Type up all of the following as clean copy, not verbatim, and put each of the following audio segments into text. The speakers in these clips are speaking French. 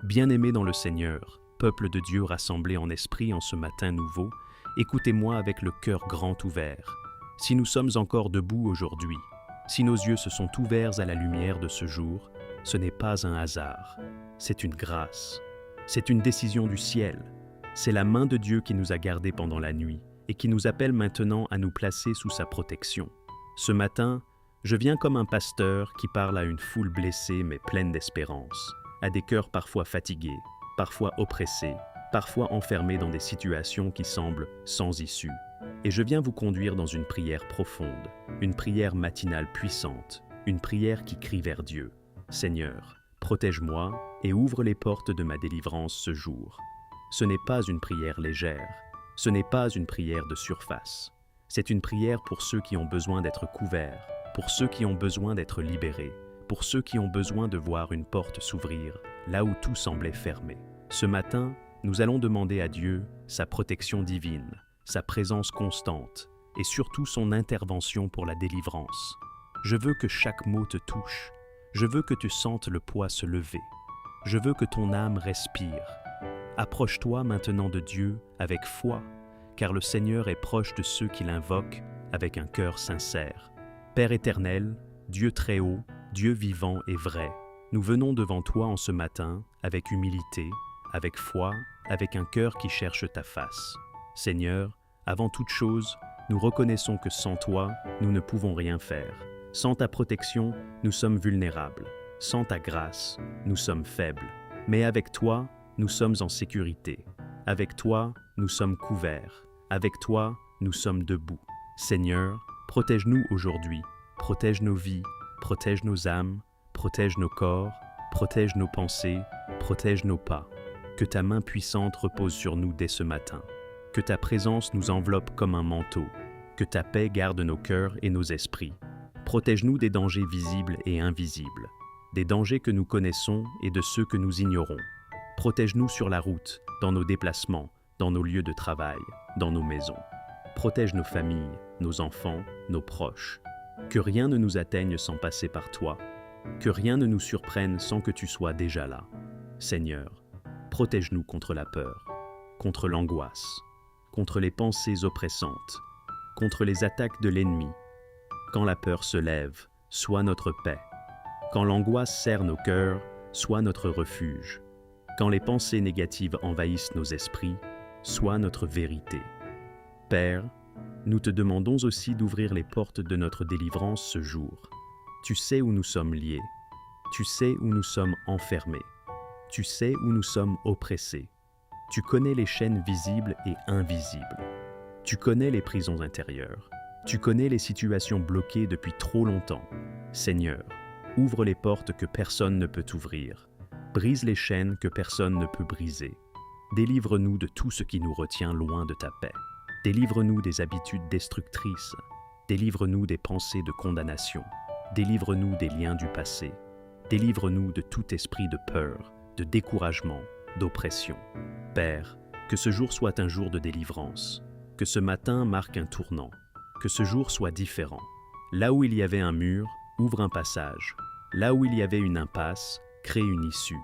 Bien-aimés dans le Seigneur, peuple de Dieu rassemblé en esprit en ce matin nouveau, écoutez-moi avec le cœur grand ouvert. Si nous sommes encore debout aujourd'hui, si nos yeux se sont ouverts à la lumière de ce jour, ce n'est pas un hasard, c'est une grâce, c'est une décision du ciel. C'est la main de Dieu qui nous a gardés pendant la nuit et qui nous appelle maintenant à nous placer sous sa protection. Ce matin, je viens comme un pasteur qui parle à une foule blessée mais pleine d'espérance, à des cœurs parfois fatigués, parfois oppressés, parfois enfermés dans des situations qui semblent sans issue. Et je viens vous conduire dans une prière profonde, une prière matinale puissante, une prière qui crie vers Dieu. Seigneur, protège-moi et ouvre les portes de ma délivrance ce jour. Ce n'est pas une prière légère, ce n'est pas une prière de surface. C'est une prière pour ceux qui ont besoin d'être couverts, pour ceux qui ont besoin d'être libérés, pour ceux qui ont besoin de voir une porte s'ouvrir là où tout semblait fermé. Ce matin, nous allons demander à Dieu sa protection divine, sa présence constante et surtout son intervention pour la délivrance. Je veux que chaque mot te touche. Je veux que tu sentes le poids se lever. Je veux que ton âme respire. Approche-toi maintenant de Dieu avec foi, car le Seigneur est proche de ceux qui l'invoquent avec un cœur sincère. Père éternel, Dieu très haut, Dieu vivant et vrai, nous venons devant toi en ce matin avec humilité, avec foi, avec un cœur qui cherche ta face. Seigneur, avant toute chose, nous reconnaissons que sans toi, nous ne pouvons rien faire. Sans ta protection, nous sommes vulnérables. Sans ta grâce, nous sommes faibles. Mais avec toi, nous sommes en sécurité. Avec toi, nous sommes couverts. Avec toi, nous sommes debout. Seigneur, protège-nous aujourd'hui. Protège nos vies, protège nos âmes, protège nos corps, protège nos pensées, protège nos pas. Que ta main puissante repose sur nous dès ce matin. Que ta présence nous enveloppe comme un manteau. Que ta paix garde nos cœurs et nos esprits. Protège-nous des dangers visibles et invisibles, des dangers que nous connaissons et de ceux que nous ignorons. Protège-nous sur la route, dans nos déplacements, dans nos lieux de travail, dans nos maisons. Protège nos familles, nos enfants, nos proches. Que rien ne nous atteigne sans passer par toi. Que rien ne nous surprenne sans que tu sois déjà là. Seigneur, protège-nous contre la peur, contre l'angoisse, contre les pensées oppressantes, contre les attaques de l'ennemi. Quand la peur se lève, sois notre paix. Quand l'angoisse serre nos cœurs, sois notre refuge. Quand les pensées négatives envahissent nos esprits, sois notre vérité. Père, nous te demandons aussi d'ouvrir les portes de notre délivrance ce jour. Tu sais où nous sommes liés. Tu sais où nous sommes enfermés. Tu sais où nous sommes oppressés. Tu connais les chaînes visibles et invisibles. Tu connais les prisons intérieures. Tu connais les situations bloquées depuis trop longtemps. Seigneur, ouvre les portes que personne ne peut ouvrir. Brise les chaînes que personne ne peut briser. Délivre-nous de tout ce qui nous retient loin de ta paix. Délivre-nous des habitudes destructrices. Délivre-nous des pensées de condamnation. Délivre-nous des liens du passé. Délivre-nous de tout esprit de peur, de découragement, d'oppression. Père, que ce jour soit un jour de délivrance. Que ce matin marque un tournant. Que ce jour soit différent. Là où il y avait un mur, ouvre un passage. Là où il y avait une impasse, crée une issue.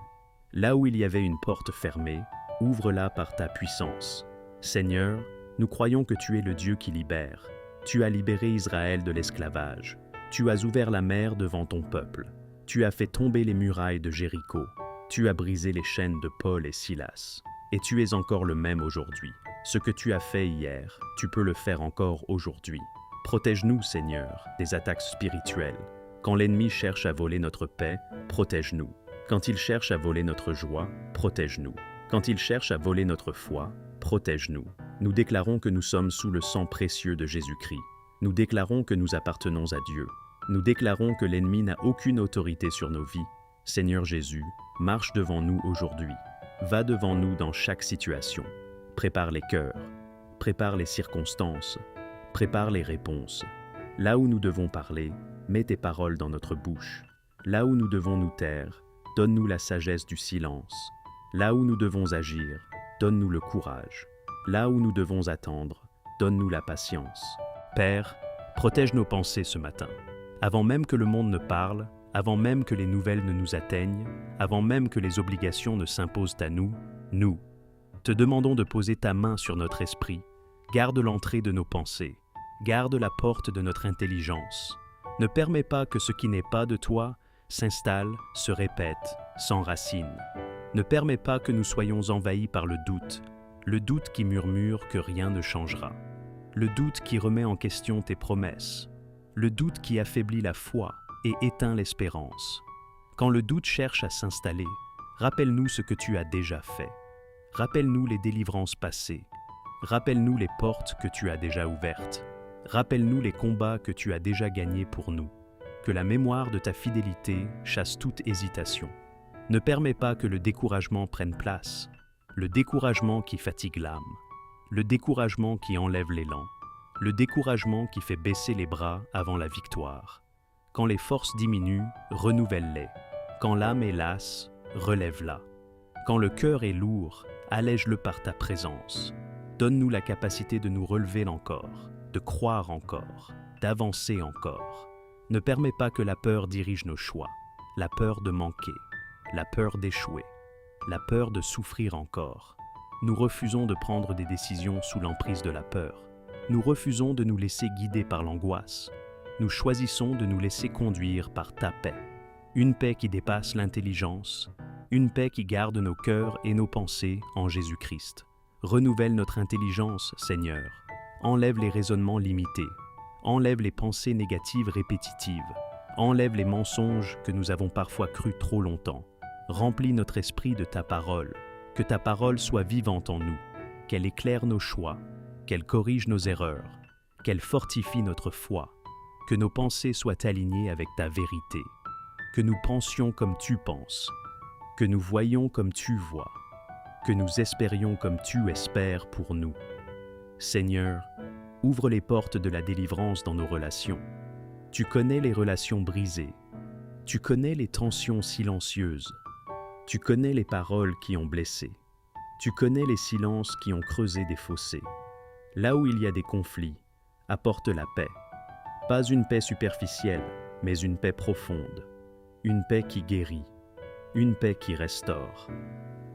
Là où il y avait une porte fermée, ouvre-la par ta puissance. Seigneur, nous croyons que tu es le Dieu qui libère. Tu as libéré Israël de l'esclavage. Tu as ouvert la mer devant ton peuple. Tu as fait tomber les murailles de Jéricho. Tu as brisé les chaînes de Paul et Silas. Et tu es encore le même aujourd'hui. Ce que tu as fait hier, tu peux le faire encore aujourd'hui. Protège-nous, Seigneur, des attaques spirituelles. Quand l'ennemi cherche à voler notre paix, protège-nous. Quand il cherche à voler notre joie, protège-nous. Quand il cherche à voler notre foi, protège-nous. Nous déclarons que nous sommes sous le sang précieux de Jésus-Christ. Nous déclarons que nous appartenons à Dieu. Nous déclarons que l'ennemi n'a aucune autorité sur nos vies. Seigneur Jésus, marche devant nous aujourd'hui. Va devant nous dans chaque situation. Prépare les cœurs, prépare les circonstances, prépare les réponses. Là où nous devons parler, mets tes paroles dans notre bouche. Là où nous devons nous taire, donne-nous la sagesse du silence. Là où nous devons agir, donne-nous le courage. Là où nous devons attendre, donne-nous la patience. Père, protège nos pensées ce matin. Avant même que le monde ne parle, avant même que les nouvelles ne nous atteignent, avant même que les obligations ne s'imposent à nous, nous te demandons de poser ta main sur notre esprit, garde l'entrée de nos pensées, garde la porte de notre intelligence. Ne permets pas que ce qui n'est pas de toi s'installe, se répète, s'enracine. Ne permets pas que nous soyons envahis par le doute qui murmure que rien ne changera, le doute qui remet en question tes promesses, le doute qui affaiblit la foi et éteint l'espérance. Quand le doute cherche à s'installer, rappelle-nous ce que tu as déjà fait. Rappelle-nous les délivrances passées. Rappelle-nous les portes que tu as déjà ouvertes. Rappelle-nous les combats que tu as déjà gagnés pour nous. Que la mémoire de ta fidélité chasse toute hésitation. Ne permets pas que le découragement prenne place. Le découragement qui fatigue l'âme. Le découragement qui enlève l'élan. Le découragement qui fait baisser les bras avant la victoire. Quand les forces diminuent, renouvelle-les. Quand l'âme est lasse, relève-la. Quand le cœur est lourd, allège-le par ta présence. Donne-nous la capacité de nous relever encore, de croire encore, d'avancer encore. Ne permets pas que la peur dirige nos choix, la peur de manquer, la peur d'échouer, la peur de souffrir encore. Nous refusons de prendre des décisions sous l'emprise de la peur. Nous refusons de nous laisser guider par l'angoisse. Nous choisissons de nous laisser conduire par ta paix. Une paix qui dépasse l'intelligence, une paix qui garde nos cœurs et nos pensées en Jésus-Christ. Renouvelle notre intelligence, Seigneur. Enlève les raisonnements limités. Enlève les pensées négatives répétitives. Enlève les mensonges que nous avons parfois crus trop longtemps. Remplis notre esprit de ta parole. Que ta parole soit vivante en nous. Qu'elle éclaire nos choix. Qu'elle corrige nos erreurs. Qu'elle fortifie notre foi. Que nos pensées soient alignées avec ta vérité. Que nous pensions comme tu penses. Que nous voyions comme tu vois, que nous espérions comme tu espères pour nous. Seigneur, ouvre les portes de la délivrance dans nos relations. Tu connais les relations brisées, tu connais les tensions silencieuses, tu connais les paroles qui ont blessé, tu connais les silences qui ont creusé des fossés. Là où il y a des conflits, apporte la paix. Pas une paix superficielle, mais une paix profonde, une paix qui guérit. Une paix qui restaure.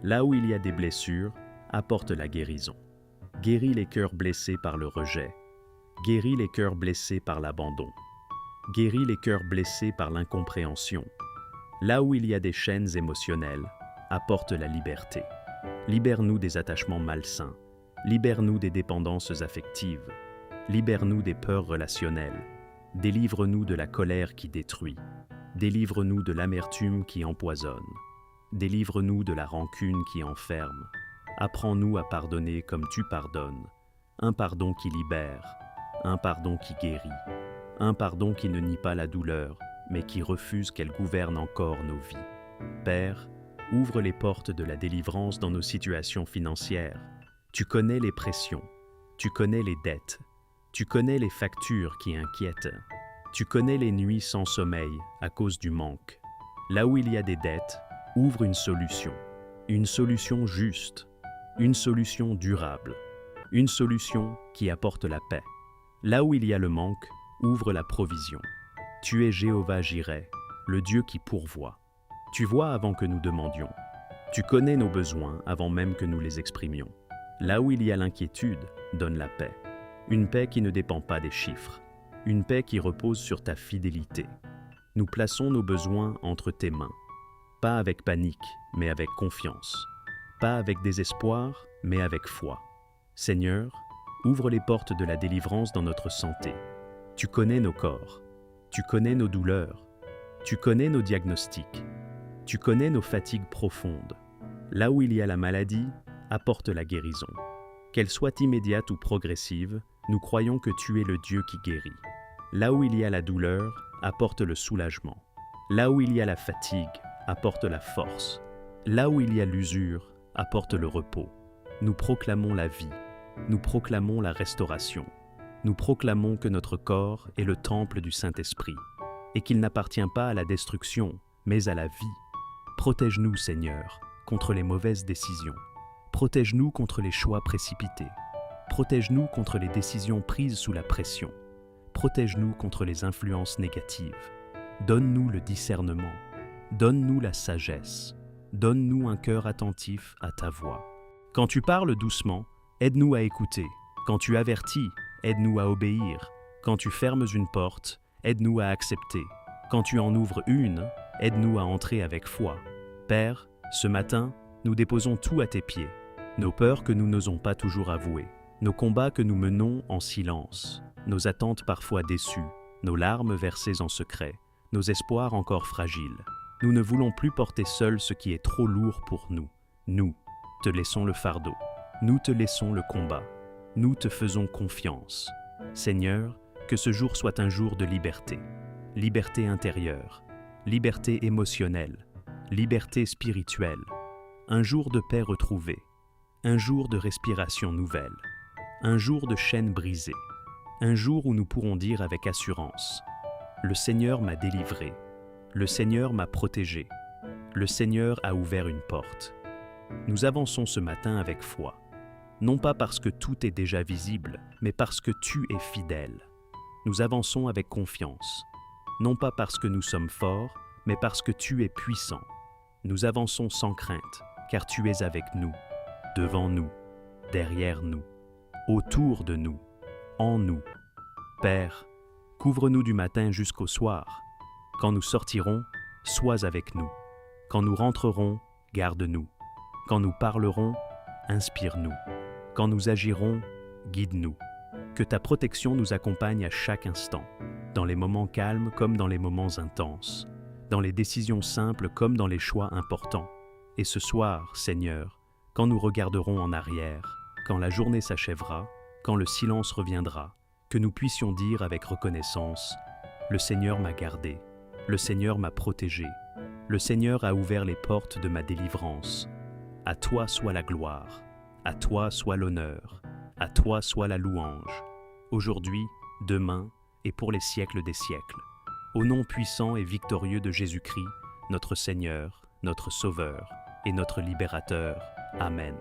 Là où il y a des blessures, apporte la guérison. Guéris les cœurs blessés par le rejet. Guéris les cœurs blessés par l'abandon. Guéris les cœurs blessés par l'incompréhension. Là où il y a des chaînes émotionnelles, apporte la liberté. Libère-nous des attachements malsains. Libère-nous des dépendances affectives. Libère-nous des peurs relationnelles. Délivre-nous de la colère qui détruit. Délivre-nous de l'amertume qui empoisonne. Délivre-nous de la rancune qui enferme. Apprends-nous à pardonner comme tu pardonnes. Un pardon qui libère, un pardon qui guérit, un pardon qui ne nie pas la douleur, mais qui refuse qu'elle gouverne encore nos vies. Père, ouvre les portes de la délivrance dans nos situations financières. Tu connais les pressions, tu connais les dettes, tu connais les factures qui inquiètent. Tu connais les nuits sans sommeil à cause du manque. Là où il y a des dettes, ouvre une solution juste, une solution durable, une solution qui apporte la paix. Là où il y a le manque, ouvre la provision. Tu es Jéhovah Jireh, le Dieu qui pourvoit. Tu vois avant que nous demandions. Tu connais nos besoins avant même que nous les exprimions. Là où il y a l'inquiétude, donne la paix. Une paix qui ne dépend pas des chiffres. Une paix qui repose sur ta fidélité. Nous plaçons nos besoins entre tes mains, pas avec panique, mais avec confiance, pas avec désespoir, mais avec foi. Seigneur, ouvre les portes de la délivrance dans notre santé. Tu connais nos corps, tu connais nos douleurs, tu connais nos diagnostics, tu connais nos fatigues profondes. Là où il y a la maladie, apporte la guérison. Qu'elle soit immédiate ou progressive, nous croyons que tu es le Dieu qui guérit. Là où il y a la douleur, apporte le soulagement. Là où il y a la fatigue, apporte la force. Là où il y a l'usure, apporte le repos. Nous proclamons la vie. Nous proclamons la restauration. Nous proclamons que notre corps est le temple du Saint-Esprit et qu'il n'appartient pas à la destruction, mais à la vie. Protège-nous, Seigneur, contre les mauvaises décisions. Protège-nous contre les choix précipités. Protège-nous contre les décisions prises sous la pression. Protège-nous contre les influences négatives. Donne-nous le discernement. Donne-nous la sagesse. Donne-nous un cœur attentif à ta voix. Quand tu parles doucement, aide-nous à écouter. Quand tu avertis, aide-nous à obéir. Quand tu fermes une porte, aide-nous à accepter. Quand tu en ouvres une, aide-nous à entrer avec foi. Père, ce matin, nous déposons tout à tes pieds. Nos peurs que nous n'osons pas toujours avouer. Nos combats que nous menons en silence. Nos attentes parfois déçues. Nos larmes versées en secret. Nos espoirs encore fragiles. Nous ne voulons plus porter seuls ce qui est trop lourd pour nous. Nous te laissons le fardeau. Nous te laissons le combat. Nous te faisons confiance. Seigneur, que ce jour soit un jour de liberté. Liberté intérieure, liberté émotionnelle, liberté spirituelle. Un jour de paix retrouvée. Un jour de respiration nouvelle. Un jour de chaînes brisées. Un jour où nous pourrons dire avec assurance: le Seigneur m'a délivré. Le Seigneur m'a protégé. Le Seigneur a ouvert une porte. Nous avançons ce matin avec foi. Non pas parce que tout est déjà visible, mais parce que tu es fidèle. Nous avançons avec confiance. Non pas parce que nous sommes forts, mais parce que tu es puissant. Nous avançons sans crainte, car tu es avec nous, devant nous, derrière nous, autour de nous, en nous. Père, couvre-nous du matin jusqu'au soir. Quand nous sortirons, sois avec nous. Quand nous rentrerons, garde-nous. Quand nous parlerons, inspire-nous. Quand nous agirons, guide-nous. Que ta protection nous accompagne à chaque instant, dans les moments calmes comme dans les moments intenses, dans les décisions simples comme dans les choix importants. Et ce soir, Seigneur, quand nous regarderons en arrière, quand la journée s'achèvera, quand le silence reviendra, que nous puissions dire avec reconnaissance: le Seigneur m'a gardé, le Seigneur m'a protégé, le Seigneur a ouvert les portes de ma délivrance. À toi soit la gloire, à toi soit l'honneur, à toi soit la louange, aujourd'hui, demain et pour les siècles des siècles. Au nom puissant et victorieux de Jésus-Christ, notre Seigneur, notre Sauveur et notre Libérateur. Amen.